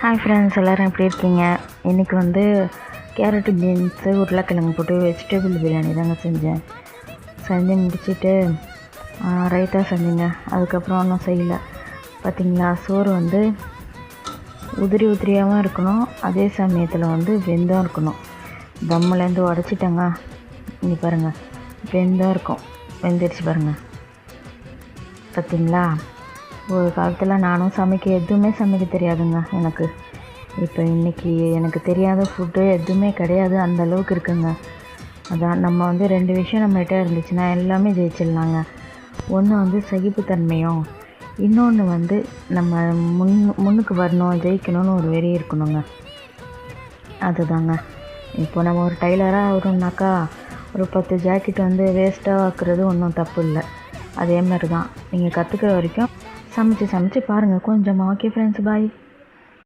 Hi friends, எல்லோரும் எப்படி இருக்கீங்க? இன்றைக்கி வந்து கேரட்டு பீன்ஸு உருளைக்கிழங்கு போட்டு வெஜிடபிள் பிரியாணி தாங்க செஞ்சு முடிச்சுட்டு ரைத்தா செஞ்சுங்க. அதுக்கப்புறம் ஒன்றும் செய்யலை. பார்த்திங்களா, சோறு வந்து உதிரி உதிரியாகவும் இருக்கணும், அதே சமயத்தில் வந்து வெந்தும் இருக்கணும். தம்முலேருந்து உடச்சிட்டேங்க. இங்கே பாருங்கள், வெந்தும் இருக்கும். வெந்துடுச்சு பாருங்கள். பார்த்திங்களா, ஒரு காலத்தில் நானும் எதுவுமே சமைக்க தெரியாதுங்க எனக்கு. இப்போ இன்றைக்கி எனக்கு தெரியாத ஃபுட்டு எதுவுமே கிடையாது, அந்தளவுக்கு இருக்குங்க. அதான் நம்ம வந்து 2 விஷயம் நம்மகிட்ட இருந்துச்சுன்னா எல்லாமே ஜெயிச்சிடலாங்க. ஒன்று வந்து சகிப்புத்தன்மையும், இன்னொன்று வந்து நம்ம முன்னுக்கு வரணும், ஜெயிக்கணும்னு ஒரு வெறி இருக்கணுங்க. அதுதாங்க. இப்போ நம்ம ஒரு டைலராக ஆகணும்னாக்கா ஒரு 10 ஜாக்கெட் வந்து வேஸ்ட்டாக ஆக்குறது ஒன்றும் தப்பு இல்லை. அதே மாதிரி தான் நீங்கள் கற்றுக்கிற வரைக்கும் சமைச்சு பாருங்கள் கொஞ்சமாக. ஓகே ஃப்ரெண்ட்ஸ், பாய்.